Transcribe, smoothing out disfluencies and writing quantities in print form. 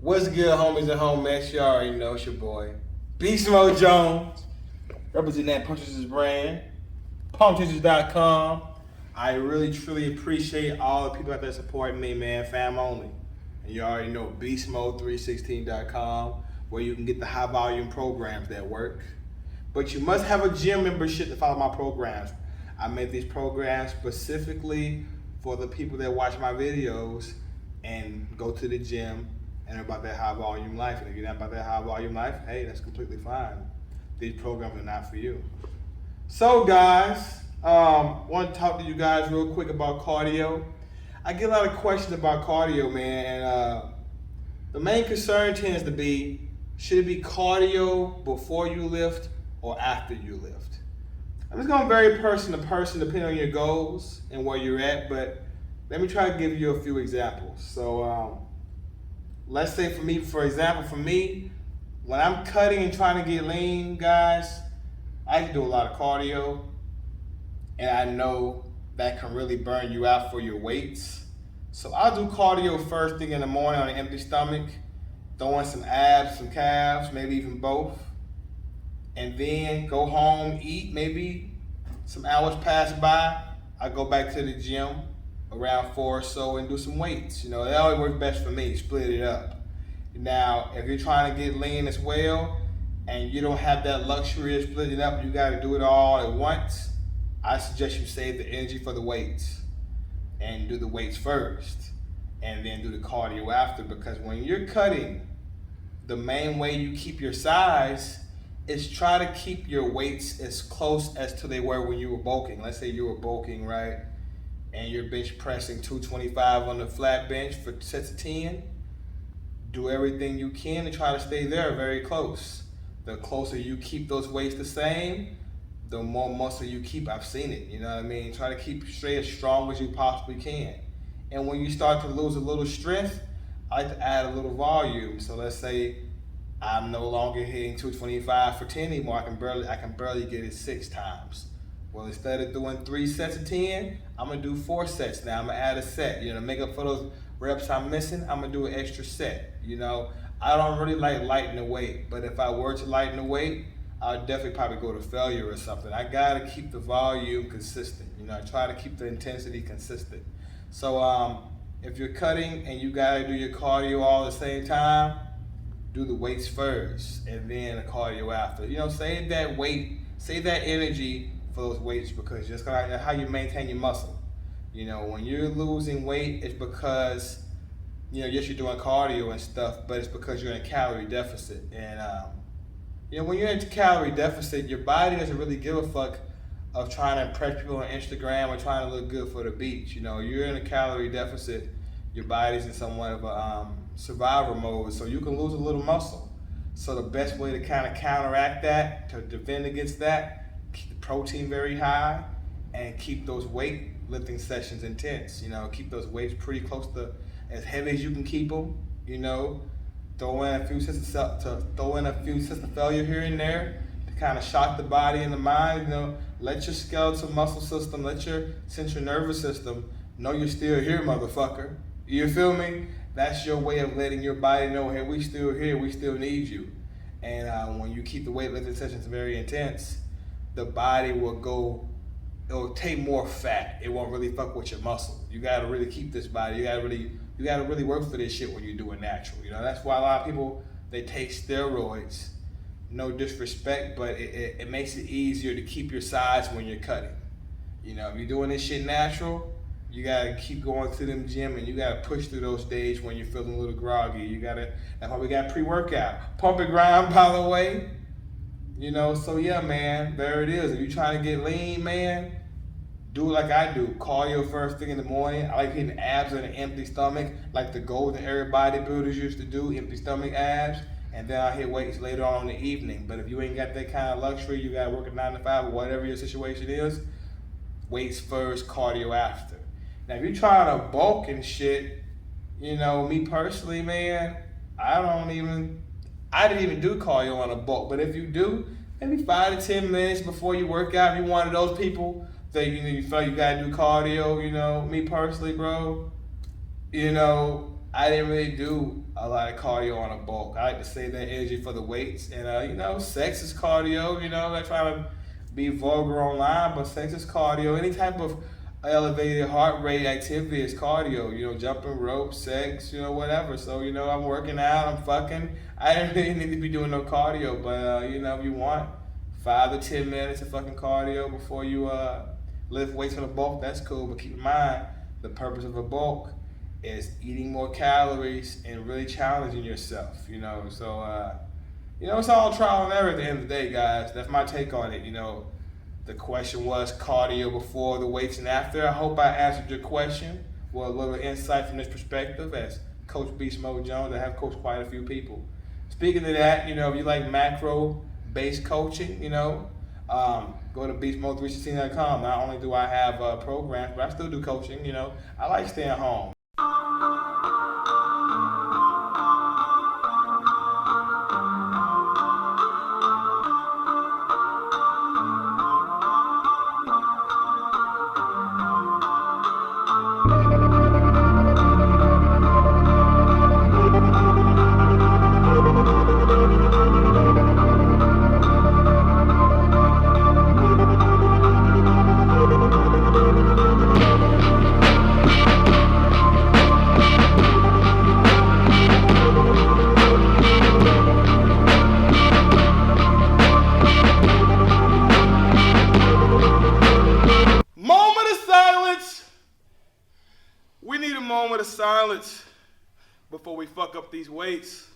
What's good, homies and homies? You already know it's your boy, Beast Mode Jones, representing that Punches brand, pumpteachers.com. I really, truly appreciate all the people out there supporting me, man, fam only. And you already know beastmode316.com, where you can get the high volume programs that work. But you must have a gym membership to follow my programs. I made these programs specifically for the people that watch my videos and go to the gym and about that high volume life. And if you're not about that high volume life, hey, that's completely fine. These programs are not for you. So guys, want to talk to you guys real quick about cardio. I get a lot of questions about cardio, man, and the main concern tends to be, should it be cardio before you lift or after you lift? I'm just going very person to person depending on your goals and where you're at, but let me try to give you a few examples. So let's say for me, when I'm cutting and trying to get lean, guys, I can do a lot of cardio, and I know that can really burn you out for your weights. So I'll do cardio first thing in the morning on an empty stomach, throwing some abs, some calves, maybe even both, and then go home, eat, maybe some hours pass by, I go back to the gym around 4 or so and do some weights. You know, that always works best for me, split it up. Now, if you're trying to get lean as well, and you don't have that luxury of splitting it up, you gotta do it all at once, I suggest you save the energy for the weights and do the weights first and then do the cardio after, because when you're cutting, the main way you keep your size is try to keep your weights as close as to they were when you were bulking. Let's say you were bulking, right? And you're bench pressing 225 on the flat bench for sets of 10. Do everything you can to try to stay there very close. The closer you keep those weights the same, the more muscle you keep. I've seen it, you know what I mean? Try to keep straight as strong as you possibly can. And when you start to lose a little strength, I like to add a little volume. So let's say I'm no longer hitting 225 for 10 anymore. I can barely get it 6 times. Well, instead of doing 3 sets of 10, I'm gonna do 4 sets now. I'm gonna add a set, you know, to make up for those reps I'm missing. I'm gonna do an extra set, you know. I don't really like lighten the weight, but if I were to lighten the weight, I'd definitely probably go to failure or something. I gotta keep the volume consistent, you know. I try to keep the intensity consistent. So if you're cutting and you gotta do your cardio all at the same time, do the weights first and then the cardio after. You know, save that weight, save that energy for those weights, because just that's how you maintain your muscle. You know, when you're losing weight, it's because, you know, yes, you're doing cardio and stuff, but it's because you're in a calorie deficit. And you know, when you're in a calorie deficit, your body doesn't really give a fuck of trying to impress people on Instagram or trying to look good for the beach. You know, you're in a calorie deficit, your body's in somewhat of a survival mode, so you can lose a little muscle. So the best way to kind of counteract that, to defend against that, keep the protein very high and keep those weight lifting sessions intense. You know, keep those weights pretty close to as heavy as you can keep them. You know, throw in a few sets of failure here and there to kind of shock the body and the mind. You know, let your skeletal muscle system, let your central nervous system know you're still here, motherfucker. You feel me? That's your way of letting your body know, hey, we still here, we still need you. And when you keep the weightlifting sessions very intense, the body will take more fat. It won't really fuck with your muscle. You gotta really keep this body. You gotta really work for this shit when you're doing natural. You know, that's why a lot of people, they take steroids. No disrespect, but it makes it easier to keep your size when you're cutting. You know, if you're doing this shit natural, you gotta keep going to them gym and you gotta push through those days when you're feeling a little groggy. That's why we got pre-workout. Pump and grind, by the way. You know, so yeah, man, there it is. If you're trying to get lean, man, do it like I do. Cardio first thing in the morning. I like hitting abs on an empty stomach, like the golden era bodybuilders used to do, empty stomach abs. And then I hit weights later on in the evening. But if you ain't got that kind of luxury, you gotta work a 9 to 5 or whatever your situation is, weights first, cardio after. Now, if you're trying to bulk and shit, you know, me personally, man, I didn't even do cardio on a bulk. But if you do, maybe 5 to 10 minutes before you work out, if you're one of those people that, you know, you feel like you gotta do cardio, you know, me personally, bro, you know, I didn't really do a lot of cardio on a bulk. I like to save that energy for the weights. And, you know, sex is cardio. You know, I'm trying to be vulgar online, but sex is cardio. Any type of elevated heart rate activity is cardio. You know, jumping rope, sex, you know, whatever. So, you know, I'm working out, I'm fucking. I didn't really need to be doing no cardio, but, you know, if you want 5 to 10 minutes of fucking cardio before you lift weights on a bulk, that's cool. But keep in mind, the purpose of a bulk is eating more calories and really challenging yourself, you know. So, you know, it's all trial and error at the end of the day, guys. That's my take on it, you know. The question was cardio before the weights and after. I hope I answered your question with a little insight from this perspective as Coach Beast Mode Jones. I have coached quite a few people. Speaking of that, you know, if you like macro-based coaching, you know, go to beastmode316.com. Not only do I have programs, but I still do coaching, you know. I like staying home. We need a moment of silence before we fuck up these weights.